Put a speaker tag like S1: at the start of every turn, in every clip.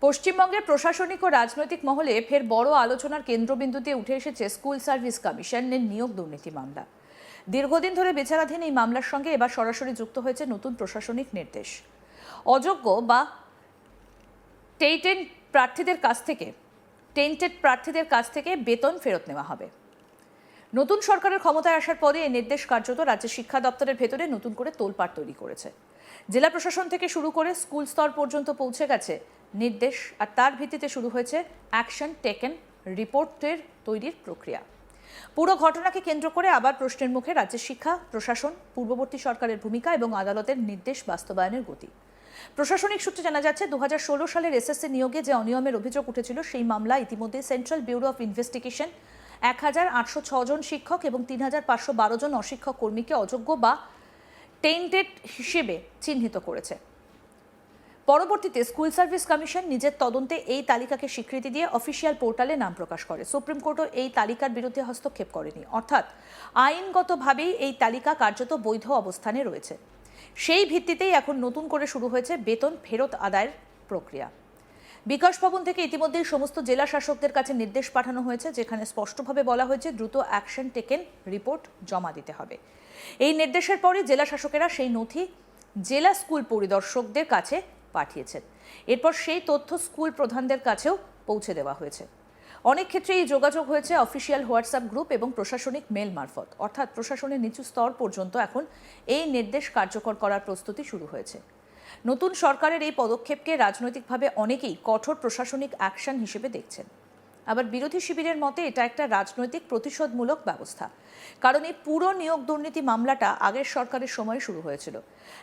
S1: পশ্চিমবঙ্গের প্রশাসনিক ও রাজনৈতিক মহলে ফের বড় আলোচনার কেন্দ্রবিন্দুতে উঠে এসেছে স্কুল সার্ভিস কমিশনের নিয়োগ দুর্নীতি মামলা। দীর্ঘদিন ধরে বিচারাধীন এই মামলার সঙ্গে এবার সরাসরি যুক্ত হয়েছে নতুন প্রশাসনিক নির্দেশ। অযোগ্য বা টেন্টেড প্রার্থীদের কাছ থেকে বেতন ফেরত নেওয়া হবে। নতুন সরকারের ক্ষমতায় আসার পরে এই নির্দেশ কার্যত রাজ্যের শিক্ষা দপ্তরের ভেতরে নতুন করে তোলপাড় তৈরি করেছে। জেলা প্রশাসন থেকে শুরু করে স্কুল স্তর পর্যন্ত পৌঁছে গেছে নির্দেশ, আর তার ভিত্তিতে শুরু হয়েছে অ্যাকশন টেকেন রিপোর্টের তৈরির প্রক্রিয়া। পুরো ঘটনাকে কেন্দ্র করে আবার প্রশ্নের মুখে রাজ্যের শিক্ষা প্রশাসন, পূর্ববর্তী সরকারের ভূমিকা এবং আদালতের নির্দেশ বাস্তবায়নের গতি। প্রশাসনিক সূত্রে জানা যাচ্ছে 2016 সালের এসএসসি নিয়োগে যে অনিয়মের অভিযোগ উঠেছিল সেই মামলা ইতিমধ্যে সেন্ট্রাল ব্যুরো অফ ইনভেস্টিগেশন 1806 জন শিক্ষক এবং 3512 জন অশিক্ষক কর্মীকে অযোগ্য বা টেন্টেড হিসেবে চিহ্নিত করেছে। পরবর্তীতে স্কুল সার্ভিস কমিশন নিজের তদন্তে এই তালিকাকে স্বীকৃতি দিয়ে অফিসিয়াল পোর্টালে নাম প্রকাশ করে। সুপ্রিম কোর্টও এই তালিকার বিরুদ্ধে হস্তক্ষেপ করেনি, অর্থাৎ আইনগতভাবেই এই তালিকা কার্যত বৈধ অবস্থানে রয়েছে। সেই ভিত্তিতেই এখন নতুন করে শুরু হয়েছে বেতন ফেরত আদায়ের প্রক্রিয়া। বিকাশ ভবন থেকে ইতিমধ্যেই সমস্ত জেলা শাসকদের কাছে নির্দেশ পাঠানো হয়েছে, যেখানে স্পষ্টভাবে বলা হয়েছে দ্রুত অ্যাকশন টেকেন রিপোর্ট জমা দিতে হবে। এই নির্দেশের পরে জেলা শাসকেরা সেই নথি জেলা স্কুল পরিদর্শকদের কাছে পাঠিয়েছেন। এরপর সেই তথ্য স্কুল প্রধানদের কাছেও পৌঁছে দেওয়া হয়েছে। অনেক ক্ষেত্রে এই যোগাযোগ হয়েছে অফিসিয়াল হোয়াটসঅ্যাপ গ্রুপ এবং প্রশাসনিক মেল মারফত, অর্থাৎ প্রশাসনের নিচু স্তর পর্যন্ত এখন এই নির্দেশ কার্যকর করার প্রস্তুতি শুরু হয়েছে। নতুন সরকারের এই পদক্ষেপকে রাজনৈতিকভাবে অনেকেই কঠোর প্রশাসনিক অ্যাকশন হিসেবে দেখছেন। আবার বিরোধী শিবিরের মতে এটা একটা রাজনৈতিক প্রতিশোধমূলক ব্যবস্থা, কারণ এই পুরো নিয়োগ দুর্নীতি মামলাটা আগের সরকারের সময় শুরু হয়েছিল।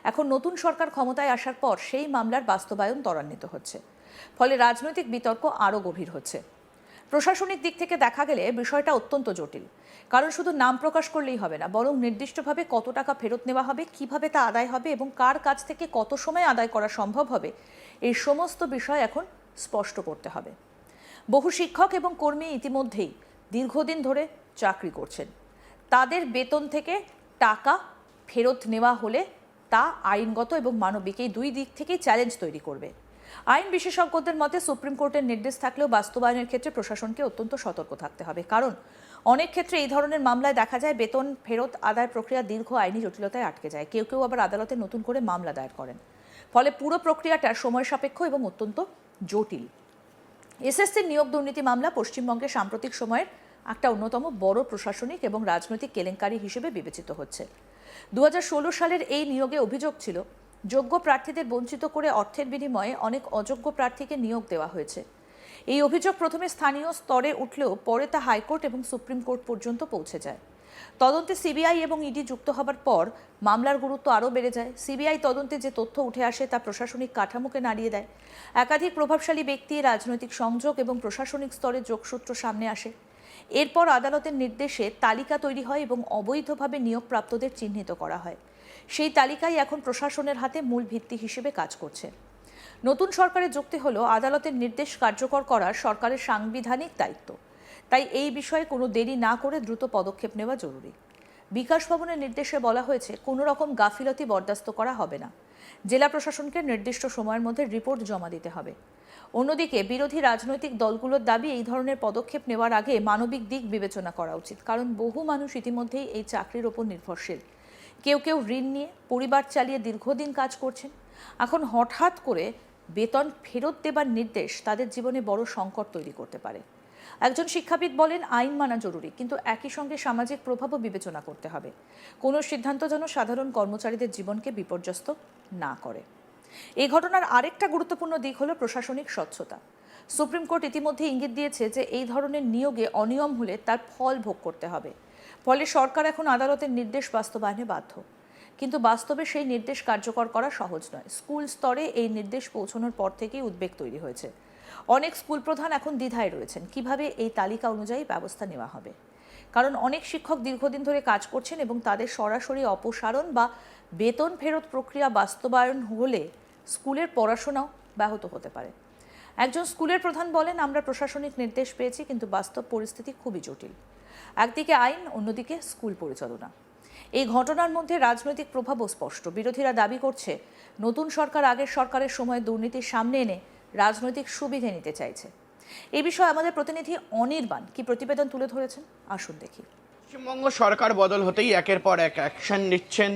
S1: এখন নতুন সরকার ক্ষমতায় আসার পর সেই মামলার বাস্তবায়ন ত্বরান্বিত হচ্ছে, ফলে রাজনৈতিক বিতর্ক আরও গভীর হচ্ছে। প্রশাসনিক দিক থেকে দেখা গেলে বিষয়টা অত্যন্ত জটিল, কারণ শুধু নাম প্রকাশ করলেই হবে না, বরং নির্দিষ্টভাবে কত টাকা ফেরত নেওয়া হবে, কিভাবে তা আদায় হবে এবং কার কাছ থেকে কত সময় আদায় করা সম্ভব হবে, এই সমস্ত বিষয় এখন স্পষ্ট করতে হবে। বহু শিক্ষক এবং কর্মী ইতিমধ্যেই দীর্ঘদিন ধরে চাকরি করছেন। তাদের বেতন থেকে টাকা ফেরত নেওয়া হলে তা আইনগত এবং মানবিক এই দুই দিক থেকেই চ্যালেঞ্জ তৈরি করবে। আইন বিশেষজ্ঞদের মতে সুপ্রিম কোর্টের নির্দেশ থাকলেও বাস্তবায়নের ক্ষেত্রে প্রশাসনকে অত্যন্ত সতর্ক থাকতে হবে, কারণ অনেক ক্ষেত্রে এই ধরনের মামলায় দেখা যায় বেতন ফেরত আদায় প্রক্রিয়া দীর্ঘ আইনি জটিলতায় আটকে যায়। কেউ কেউ আবার আদালতে নতুন করে মামলা দায়ের করেন, ফলে পুরো প্রক্রিয়াটা সময় সাপেক্ষ এবং অত্যন্ত জটিল। এসএসসি নিয়োগ দুর্নীতি মামলা পশ্চিমবঙ্গের সাম্প্রতিক সময়ের একটা অন্যতম বড় প্রশাসনিক এবং রাজনৈতিক কেলেঙ্কারি হিসেবে বিবেচিত হচ্ছে। 2016 সালের এই নিয়োগে অভিযোগ ছিল যোগ্য প্রার্থীদের বঞ্চিত করে অর্থের বিনিময়ে অনেক অযোগ্য প্রার্থীকে নিয়োগ দেওয়া হয়েছে। এই অভিযোগ প্রথমে স্থানীয় স্তরে উঠলেও পরে তা হাইকোর্ট এবং সুপ্রিম কোর্ট পর্যন্ত পৌঁছে যায়। তদন্তে সিবিআই এবং ইডি যুক্ত হবার পর মামলার গুরুত্ব আরও বেড়ে যায়। সিবিআই তদন্তে যে তথ্য উঠে আসে তা প্রশাসনিক কাঠামোকে নাড়িয়ে দেয়। একাধিক প্রভাবশালী ব্যক্তি, রাজনৈতিক সংযোগ এবং প্রশাসনিক স্তরে যোগসূত্র সামনে আসে। এরপর আদালতের নির্দেশে তালিকা তৈরি হয় এবং অবৈধভাবে নিয়োগপ্রাপ্তদের চিহ্নিত করা হয়। সেই তালিকাই এখন প্রশাসনের হাতে মূল ভিত্তি হিসেবে কাজ করছে। নতুন সরকারের যুক্তি হলো আদালতের নির্দেশ কার্যকর করা সরকারের সাংবিধানিক দায়িত্ব, তাই এই বিষয়ে কোনো দেরি না করে দ্রুত পদক্ষেপ নেওয়া জরুরি। বিকাশ ভবনের নির্দেশে বলা হয়েছে কোনো রকম গাফিলতি বরদাস্ত করা হবে না। জেলা প্রশাসনকে নির্দিষ্ট সময়ের মধ্যে রিপোর্ট জমা দিতে হবে। অন্যদিকে বিরোধী রাজনৈতিক দলগুলোর দাবি এই ধরনের পদক্ষেপ নেওয়ার আগে মানবিক দিক বিবেচনা করা উচিত, কারণ বহু মানুষ ইতিমধ্যেই এই চাকরির ওপর নির্ভরশীল। কেউ কেউ ঋণ নিয়ে পরিবার চালিয়ে দীর্ঘদিন কাজ করছেন। এখন হঠাৎ করে বেতন ফেরত দেবার নির্দেশ তাদের জীবনে বড় সংকট তৈরি করতে পারে। একজন শিক্ষাবিদ বলেন, আইন মানা জরুরি, কিন্তু একই সঙ্গে সামাজিক প্রভাবও বিবেচনা করতে হবে। কোনো সিদ্ধান্ত যেন সাধারণ কর্মচারীদের জীবনকে বিপর্যস্ত না করে। এই ঘটনার আরেকটা গুরুত্বপূর্ণ দিক হলো প্রশাসনিক স্বচ্ছতা। সুপ্রিম কোর্ট ইতিমধ্যে ইঙ্গিত দিয়েছে যে এই ধরনের নিয়োগে অনিয়ম হলে তার ফল ভোগ করতে হবে। ফলে সরকার এখন আদালতের নির্দেশ বাস্তবায়নে বাধ্য, কিন্তু বাস্তবে সেই নির্দেশ কার্যকর করা সহজ নয়। স্কুল স্তরে এই নির্দেশ পৌঁছানোর পর থেকেই উদ্বেগ তৈরি হয়েছে। অনেক স্কুল প্রধান এখন দ্বিধায় রয়েছেন কিভাবে এই তালিকা অনুযায়ী ব্যবস্থা নেওয়া হবে, কারণ অনেক শিক্ষক দীর্ঘদিন ধরে কাজ করছেন এবং তাদের সরাসরি অপসারণ বা বেতন ফেরত প্রক্রিয়া বাস্তবায়ন হলে স্কুলের পড়াশোনাও ব্যাহত হতে পারে। একজন স্কুলের প্রধান বলেন, আমরা প্রশাসনিক নির্দেশ পেয়েছি, কিন্তু বাস্তব পরিস্থিতি খুবই জটিল। একদিকে আইন, অন্যদিকে স্কুল পরিচালনা। এই ঘটনার মধ্যে রাজনৈতিক প্রভাবও স্পষ্ট। বিরোধীরা দাবি করছে নতুন সরকার আগের সরকারের সময় দুর্নীতির সামনে এনে রাজনৈতিক সুবিধে নিতে চাইছে। এই বিষয়ে আমাদের প্রতিনিধি অনির্বাণ কি প্রতিবেদন তুলে ধরেছেন, আসুন দেখি।
S2: পশ্চিমবঙ্গ সরকার বদল হতেই একের পর এক অ্যাকশন নিচ্ছেন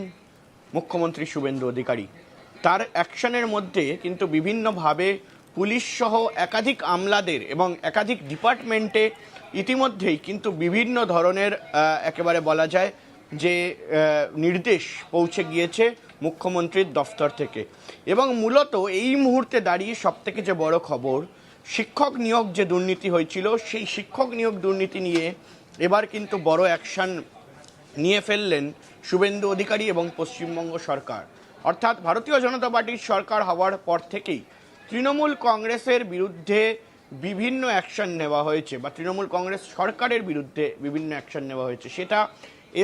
S2: মুখ্যমন্ত্রী শুভেন্দু অধিকারী। তার অ্যাকশনের মধ্যে কিন্তু বিভিন্নভাবে পুলিশ সহ একাধিক আমলাদের এবং একাধিক ডিপার্টমেন্টে ইতিমধ্যেই কিন্তু বিভিন্ন ধরনের একেবারে বলা যায় যে নির্দেশ পৌঁছে গিয়েছে মুখ্যমন্ত্রীর দফতর থেকে। এবং মূলত এই মুহূর্তে দাঁড়িয়ে সবথেকে যে বড় খবর, শিক্ষক নিয়োগ যে দুর্নীতি হয়েছিল সেই শিক্ষক নিয়োগ দুর্নীতি নিয়ে এবার কিন্তু বড় অ্যাকশন নিয়ে ফেললেন শুভেন্দু অধিকারী এবং পশ্চিমবঙ্গ সরকার। অর্থাৎ ভারতীয় জনতা পার্টির সরকার হওয়ার পর থেকেই তৃণমূল কংগ্রেসের বিরুদ্ধে বিভিন্ন অ্যাকশন নেওয়া হয়েছে বা তৃণমূল কংগ্রেস সরকারের বিরুদ্ধে বিভিন্ন অ্যাকশন নেওয়া হয়েছে। সেটা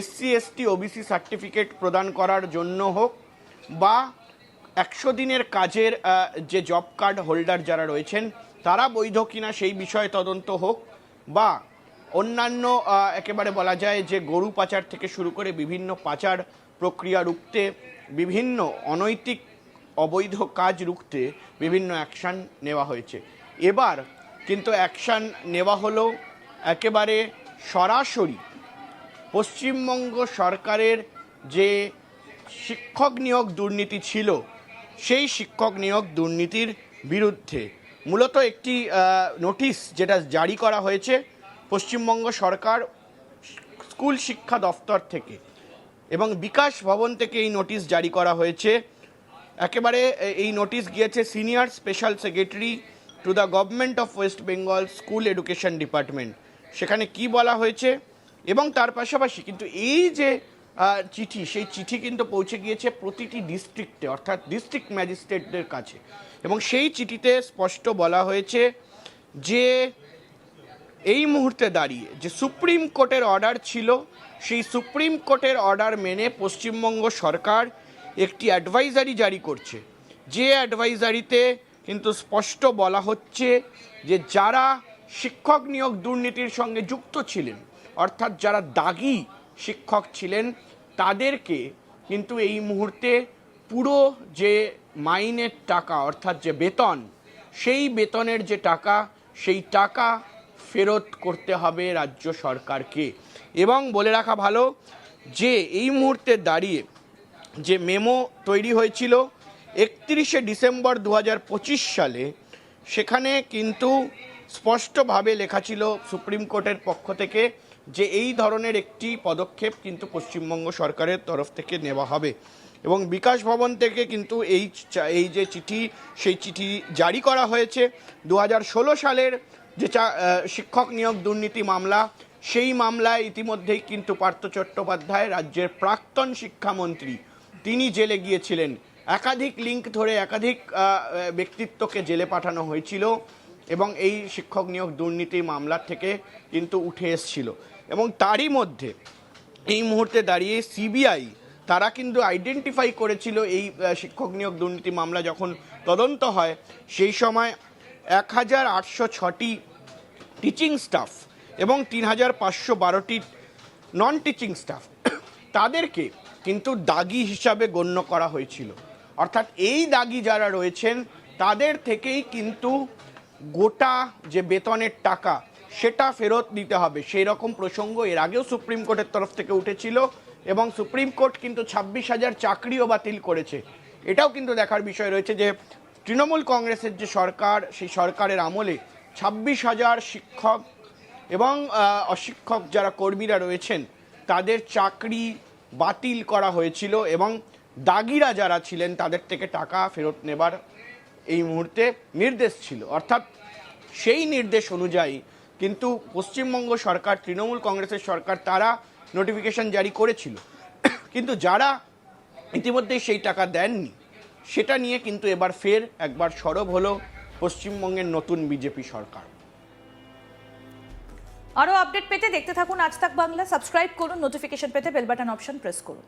S2: SC ST OBC সার্টিফিকেট প্রদান করার জন্য হোক বা 100 দিনের কাজের যে জব কার্ড হোল্ডার যারা রয়েছেন তারা বৈধ কিনা সেই বিষয়ে তদন্ত হোক, বা অন্যান্য একেবারে বলা যায় যে গরু পাচার থেকে শুরু করে বিভিন্ন পাচার প্রক্রিয়া রুখতে, বিভিন্ন অনৈতিক অবৈধ কাজ রুখতে বিভিন্ন অ্যাকশান নেওয়া হয়েছে। এবার কিন্তু অ্যাকশান নেওয়া হলো একেবারে সরাসরি পশ্চিমবঙ্গ সরকারের যে শিক্ষক নিয়োগ দুর্নীতি ছিল সেই শিক্ষক নিয়োগ দুর্নীতির বিরুদ্ধে। মূলত একটি নোটিশ যেটা জারি করা হয়েছে পশ্চিমবঙ্গ সরকার স্কুল শিক্ষা দফতর থেকে এবং বিকাশ ভবন থেকে এই নোটিশ জারি করা হয়েছে। একেবারে এই নোটিশ গিয়েছে senior special secretary to the government of West Bengal school education department. সেখানে কি বলা হয়েছে এবং তার পাশাপাশি কিন্তু এই যে চিঠি, সেই চিঠি কিন্তু পৌঁছে গিয়েছে প্রতিটি ডিস্ট্রিক্টে, অর্থাৎ ডিস্ট্রিক্ট ম্যাজিস্ট্রেটদের কাছে। এবং সেই চিঠিতে স্পষ্ট বলা হয়েছে যে এই মুহূর্তে দাঁড়িয়ে যে সুপ্রিম কোর্টের অর্ডার ছিল, সেই সুপ্রিম কোর্টের অর্ডার মেনে পশ্চিমবঙ্গ সরকার একটি অ্যাডভাইজারি জারি করছে। যে অ্যাডভাইজারিতে কিন্তু স্পষ্ট বলা হচ্ছে যে যারা শিক্ষক নিয়োগ দুর্নীতির সঙ্গে যুক্ত ছিলেন, অর্থাৎ যারা দাগি শিক্ষক ছিলেন, তাদেরকে কিন্তু এই মুহূর্তে পুরো যে মাইনের টাকা অর্থাৎ যে বেতন, সেই বেতনের যে টাকা, সেই টাকা ফেরত করতে হবে রাজ্য সরকারকে। এবং বলে রাখা ভালো যে এই মুহূর্তে দাঁড়িয়ে যে মেমো তৈরি হয়েছিল 31শে ডিসেম্বর 2025 সালে, সেখানে কিন্তু স্পষ্টভাবে লেখা ছিল সুপ্রিম কোর্টের পক্ষ থেকে যে এই ধরনের একটি পদক্ষেপ কিন্তু পশ্চিমবঙ্গ সরকারের তরফ থেকে নেওয়া হবে। এবং বিকাশ ভবন থেকে কিন্তু এই যে চিঠি, সেই চিঠি জারি করা হয়েছে। 2016 সালের যে শিক্ষক নিয়োগ দুর্নীতি মামলা, সেই মামলায় ইতিমধ্যেই কিন্তু পার্থ চট্টোপাধ্যায়, রাজ্যের প্রাক্তন শিক্ষামন্ত্রী, তিনি জেলে গিয়েছিলেন। একাধিক লিঙ্ক ধরে একাধিক ব্যক্তিত্বকে জেলে পাঠানো হয়েছিল এবং এই শিক্ষক নিয়োগ দুর্নীতি মামলা থেকে কিন্তু উঠে এসেছিল। এবং তারই মধ্যে এই মুহূর্তে দাঁড়িয়ে CBI তারা কিন্তু আইডেন্টিফাই করেছিল এই শিক্ষক নিয়োগ দুর্নীতি মামলা যখন তদন্ত হয়, সেই সময় 1806টি টিচিং স্টাফ এবং 3512টি নন টিচিং স্টাফ, তাদেরকে কিন্তু দাগি হিসাবে গণ্য করা হয়েছিল। অর্থাৎ এই দাগি যারা রয়েছেন তাদের থেকেই কিন্তু গোটা যে বেতনের টাকা সেটা ফেরত দিতে হবে, সেই রকম প্রসঙ্গ এর আগেও সুপ্রিম কোর্টের তরফ থেকে উঠেছিল এবং সুপ্রিম কোর্ট কিন্তু 26,000 চাকরিও বাতিল করেছে। এটাও কিন্তু দেখার বিষয় রয়েছে যে তৃণমূল কংগ্রেসের যে সরকার, সেই সরকারের আমলে 26,000 শিক্ষক এবং অশিক্ষক যারা কর্মীরা রয়েছেন তাদের চাকরি বাতিল করা হয়েছিল এবং দাগিরা যারা ছিলেন তাদের থেকে টাকা ফেরত নেবার এই মুহূর্তে নির্দেশ ছিল। অর্থাৎ সেই নির্দেশ অনুযায়ী কিন্তু পশ্চিমবঙ্গ সরকার, তৃণমূল কংগ্রেসের সরকার, তারা নোটিফিকেশন জারি করেছিল, কিন্তু যারা ইতিমধ্যেই সেই টাকা দেননি সেটা নিয়ে কিন্তু এবার ফের একবার সরব হলো পশ্চিমবঙ্গের নতুন বিজেপি সরকার।
S1: আরও আপডেট পেতে দেখতে থাকুন আজ তাক বাংলা। সাবস্ক্রাইব করুন, নোটিফিকেশন পেতে বেল বাটন অপশন প্রেস করুন।